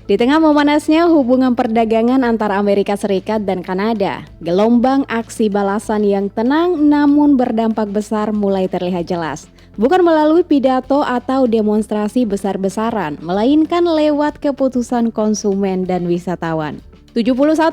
Di tengah memanasnya hubungan perdagangan antara Amerika Serikat dan Kanada, gelombang aksi balasan yang tenang namun berdampak besar mulai terlihat jelas. Bukan melalui pidato atau demonstrasi besar-besaran, melainkan lewat keputusan konsumen dan wisatawan. 71%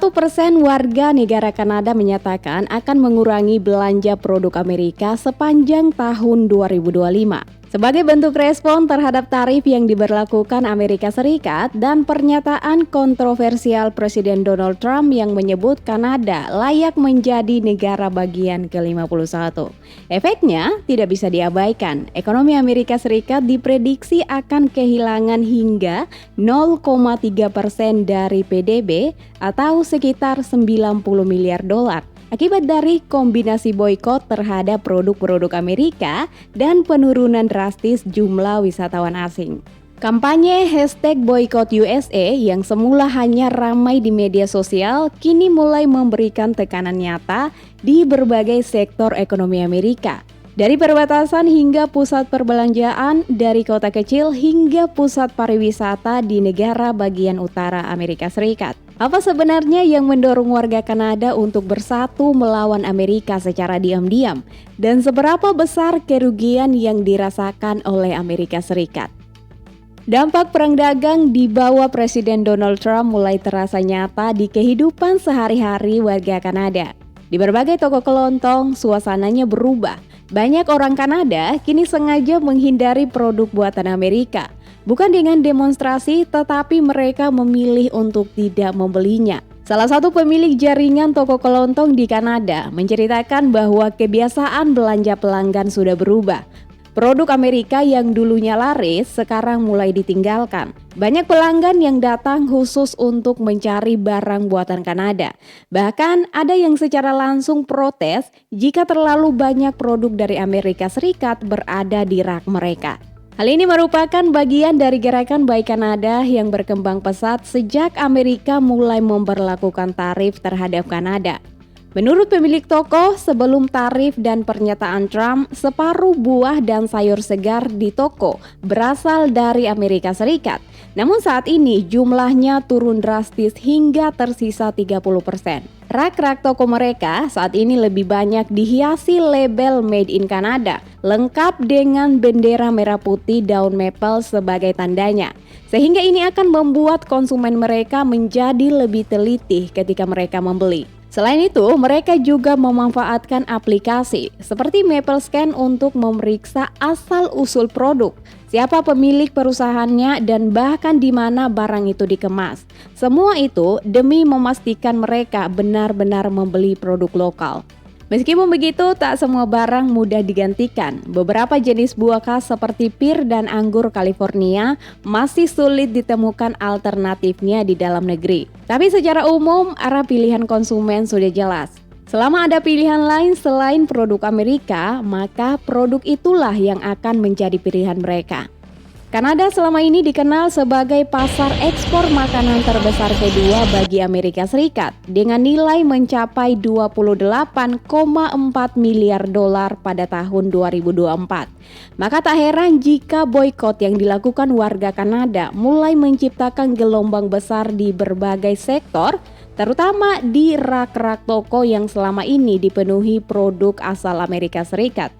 warga negara Kanada menyatakan akan mengurangi belanja produk Amerika sepanjang tahun 2025. Sebagai bentuk respon terhadap tarif yang diberlakukan Amerika Serikat dan pernyataan kontroversial Presiden Donald Trump yang menyebut Kanada layak menjadi negara bagian ke-51. Efeknya tidak bisa diabaikan. Ekonomi Amerika Serikat diprediksi akan kehilangan hingga 0,3% dari PDB atau sekitar 90 miliar dolar. Akibat dari kombinasi boikot terhadap produk-produk Amerika dan penurunan drastis jumlah wisatawan asing. Kampanye #BoykottUSA yang semula hanya ramai di media sosial kini mulai memberikan tekanan nyata di berbagai sektor ekonomi Amerika. Dari perbatasan hingga pusat perbelanjaan, dari kota kecil hingga pusat pariwisata di negara bagian utara Amerika Serikat. Apa sebenarnya yang mendorong warga Kanada untuk bersatu melawan Amerika secara diam-diam? Dan seberapa besar kerugian yang dirasakan oleh Amerika Serikat? Dampak perang dagang di bawah Presiden Donald Trump mulai terasa nyata di kehidupan sehari-hari warga Kanada. Di berbagai toko kelontong, suasananya berubah. Banyak orang Kanada kini sengaja menghindari produk buatan Amerika. Bukan dengan demonstrasi, tetapi mereka memilih untuk tidak membelinya. Salah satu pemilik jaringan toko kelontong di Kanada menceritakan bahwa kebiasaan belanja pelanggan sudah berubah. Produk Amerika yang dulunya laris sekarang mulai ditinggalkan. Banyak pelanggan yang datang khusus untuk mencari barang buatan Kanada. Bahkan ada yang secara langsung protes jika terlalu banyak produk dari Amerika Serikat berada di rak mereka. Hal ini merupakan bagian dari gerakan Buy Kanada yang berkembang pesat sejak Amerika mulai memberlakukan tarif terhadap Kanada. Menurut pemilik toko, sebelum tarif dan pernyataan Trump, separuh buah dan sayur segar di toko berasal dari Amerika Serikat. Namun saat ini jumlahnya turun drastis hingga tersisa 30%. Rak-rak toko mereka saat ini lebih banyak dihiasi label Made in Canada, lengkap dengan bendera merah putih daun maple sebagai tandanya. Sehingga ini akan membuat konsumen mereka menjadi lebih teliti ketika mereka membeli. Selain itu, mereka juga memanfaatkan aplikasi seperti Maple Scan untuk memeriksa asal-usul produk, siapa pemilik perusahaannya, dan bahkan di mana barang itu dikemas. Semua itu demi memastikan mereka benar-benar membeli produk lokal. Meskipun begitu, tak semua barang mudah digantikan. Beberapa jenis buah khas seperti pir dan anggur California masih sulit ditemukan alternatifnya di dalam negeri. Tapi secara umum, arah pilihan konsumen sudah jelas. Selama ada pilihan lain selain produk Amerika, maka produk itulah yang akan menjadi pilihan mereka. Kanada selama ini dikenal sebagai pasar ekspor makanan terbesar kedua bagi Amerika Serikat dengan nilai mencapai 28,4 miliar dolar pada tahun 2024. Maka tak heran jika boikot yang dilakukan warga Kanada mulai menciptakan gelombang besar di berbagai sektor, terutama di rak-rak toko yang selama ini dipenuhi produk asal Amerika Serikat.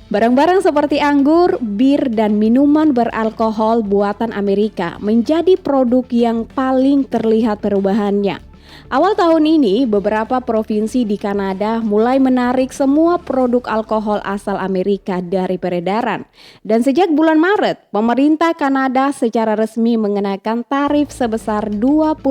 Barang-barang seperti anggur, bir, dan minuman beralkohol buatan Amerika menjadi produk yang paling terlihat perubahannya. Awal tahun ini, beberapa provinsi di Kanada mulai menarik semua produk alkohol asal Amerika dari peredaran. Dan sejak bulan Maret, pemerintah Kanada secara resmi mengenakan tarif sebesar 25%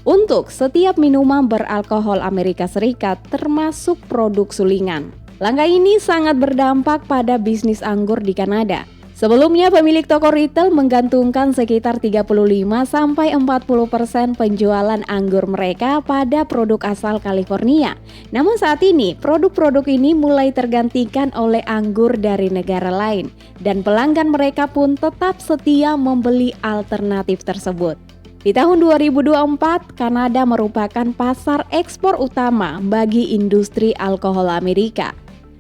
untuk setiap minuman beralkohol Amerika Serikat termasuk produk sulingan. Langkah ini sangat berdampak pada bisnis anggur di Kanada. Sebelumnya pemilik toko retail menggantungkan sekitar 35-40% penjualan anggur mereka pada produk asal California. Namun saat ini produk-produk ini mulai tergantikan oleh anggur dari negara lain dan pelanggan mereka pun tetap setia membeli alternatif tersebut. Di tahun 2024, Kanada merupakan pasar ekspor utama bagi industri alkohol Amerika.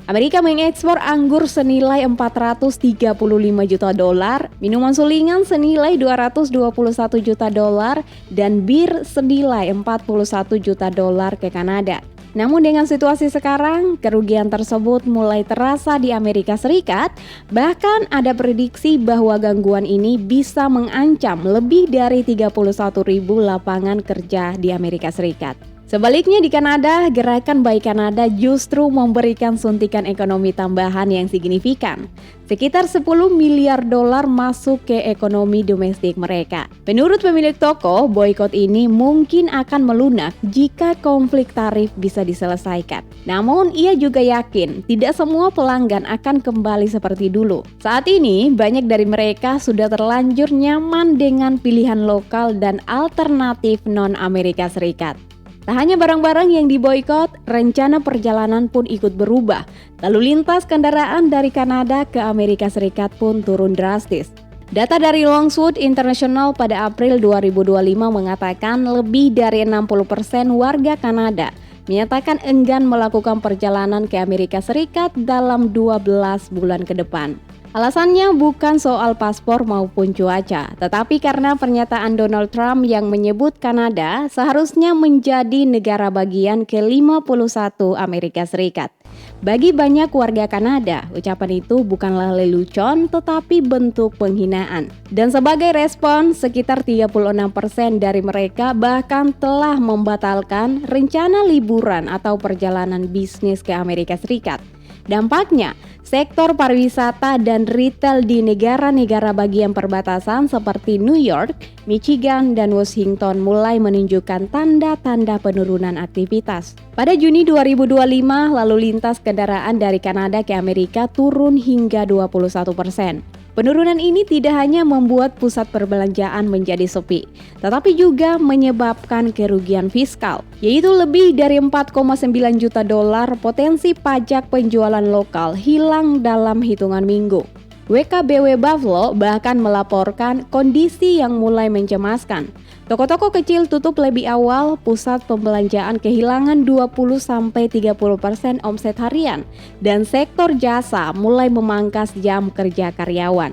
Amerika mengekspor anggur senilai 435 juta dolar, minuman sulingan senilai 221 juta dolar, dan bir senilai 41 juta dolar ke Kanada. Namun dengan situasi sekarang, kerugian tersebut mulai terasa di Amerika Serikat, bahkan ada prediksi bahwa gangguan ini bisa mengancam lebih dari 31.000 lapangan kerja di Amerika Serikat. Sebaliknya di Kanada, Gerakan Baik Kanada justru memberikan suntikan ekonomi tambahan yang signifikan. Sekitar 10 miliar dolar masuk ke ekonomi domestik mereka. Menurut pemilik toko, boikot ini mungkin akan melunak jika konflik tarif bisa diselesaikan. Namun, ia juga yakin tidak semua pelanggan akan kembali seperti dulu. Saat ini, banyak dari mereka sudah terlanjur nyaman dengan pilihan lokal dan alternatif non-Amerika Serikat. Tak hanya barang-barang yang diboikot, rencana perjalanan pun ikut berubah. Lalu lintas kendaraan dari Kanada ke Amerika Serikat pun turun drastis. Data dari Longwood International pada April 2025 mengatakan lebih dari 60% warga Kanada menyatakan enggan melakukan perjalanan ke Amerika Serikat dalam 12 bulan ke depan. Alasannya bukan soal paspor maupun cuaca, tetapi karena pernyataan Donald Trump yang menyebut Kanada seharusnya menjadi negara bagian ke-51 Amerika Serikat. Bagi banyak warga Kanada, ucapan itu bukanlah lelucon tetapi bentuk penghinaan. Dan sebagai respon, sekitar 36% dari mereka bahkan telah membatalkan rencana liburan atau perjalanan bisnis ke Amerika Serikat. Dampaknya, sektor pariwisata dan retail di negara-negara bagian perbatasan seperti New York, Michigan, dan Washington mulai menunjukkan tanda-tanda penurunan aktivitas. Pada Juni 2025, lalu lintas kendaraan dari Kanada ke Amerika turun hingga 21%. Penurunan ini tidak hanya membuat pusat perbelanjaan menjadi sepi, tetapi juga menyebabkan kerugian fiskal, yaitu lebih dari 4,9 juta dolar potensi pajak penjualan lokal hilang dalam hitungan minggu. WKBW Buffalo bahkan melaporkan kondisi yang mulai mencemaskan. Toko-toko kecil tutup lebih awal, pusat pembelanjaan kehilangan 20-30% omset harian, dan sektor jasa mulai memangkas jam kerja karyawan.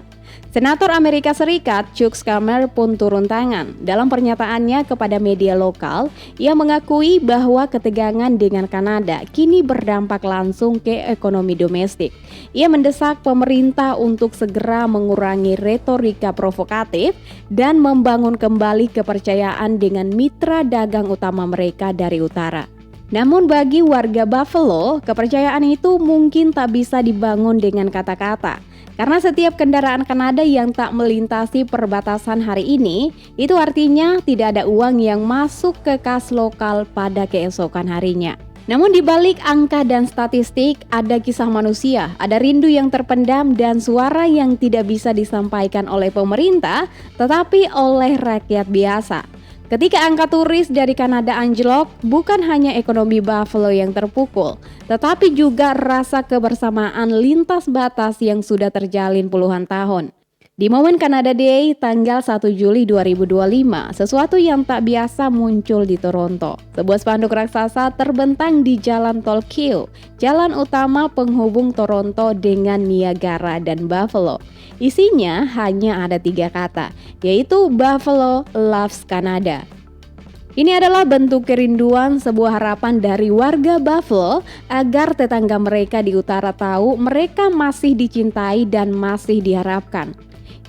Senator Amerika Serikat Chuck Schumer pun turun tangan. Dalam pernyataannya kepada media lokal, ia mengakui bahwa ketegangan dengan Kanada kini berdampak langsung ke ekonomi domestik. Ia mendesak pemerintah untuk segera mengurangi retorika provokatif dan membangun kembali kepercayaan dengan mitra dagang utama mereka dari utara. Namun bagi warga Buffalo, kepercayaan itu mungkin tak bisa dibangun dengan kata-kata. Karena setiap kendaraan Kanada yang tak melintasi perbatasan hari ini, itu artinya tidak ada uang yang masuk ke kas lokal pada keesokan harinya. Namun di balik angka dan statistik, ada kisah manusia, ada rindu yang terpendam dan suara yang tidak bisa disampaikan oleh pemerintah, tetapi oleh rakyat biasa. Ketika angka turis dari Kanada anjlok, bukan hanya ekonomi Buffalo yang terpukul, tetapi juga rasa kebersamaan lintas batas yang sudah terjalin puluhan tahun. Di momen Canada Day, tanggal 1 Juli 2025, sesuatu yang tak biasa muncul di Toronto. Sebuah spanduk raksasa terbentang di Jalan Tol Kew, jalan utama penghubung Toronto dengan Niagara dan Buffalo. Isinya hanya ada 3 kata, yaitu Buffalo Loves Canada. Ini adalah bentuk kerinduan, sebuah harapan dari warga Buffalo agar tetangga mereka di utara tahu mereka masih dicintai dan masih diharapkan.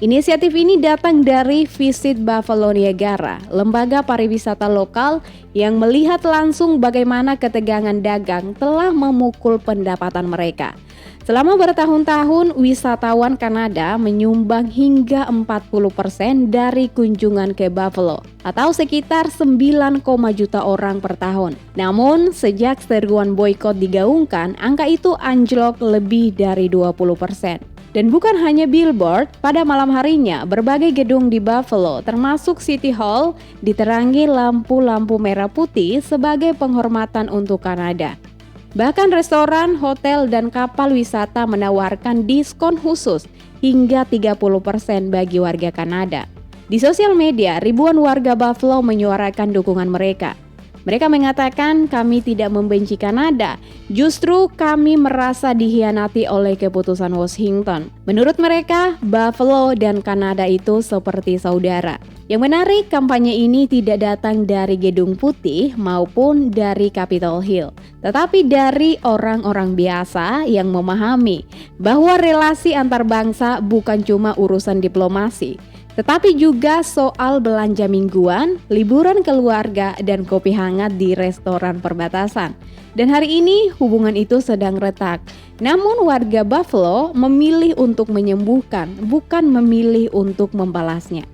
Inisiatif ini datang dari Visit Buffalo Niagara, lembaga pariwisata lokal yang melihat langsung bagaimana ketegangan dagang telah memukul pendapatan mereka. Selama bertahun-tahun, wisatawan Kanada menyumbang hingga 40% dari kunjungan ke Buffalo, atau sekitar 9, juta orang per tahun. Namun, sejak seruan boikot digaungkan, angka itu anjlok lebih dari 20%. Dan bukan hanya billboard, pada malam harinya berbagai gedung di Buffalo termasuk City Hall diterangi lampu-lampu merah putih sebagai penghormatan untuk Kanada. Bahkan restoran, hotel, dan kapal wisata menawarkan diskon khusus hingga 30% bagi warga Kanada. Di sosial media, ribuan warga Buffalo menyuarakan dukungan mereka. Mereka mengatakan kami tidak membenci Kanada, justru kami merasa dikhianati oleh keputusan Washington. Menurut mereka, Buffalo dan Kanada itu seperti saudara. Yang menarik, kampanye ini tidak datang dari Gedung Putih maupun dari Capitol Hill, tetapi dari orang-orang biasa yang memahami bahwa relasi antar bangsa bukan cuma urusan diplomasi, tetapi juga soal belanja mingguan, liburan keluarga, dan kopi hangat di restoran perbatasan. Dan hari ini hubungan itu sedang retak. Namun warga Buffalo memilih untuk menyembuhkan, bukan memilih untuk membalasnya.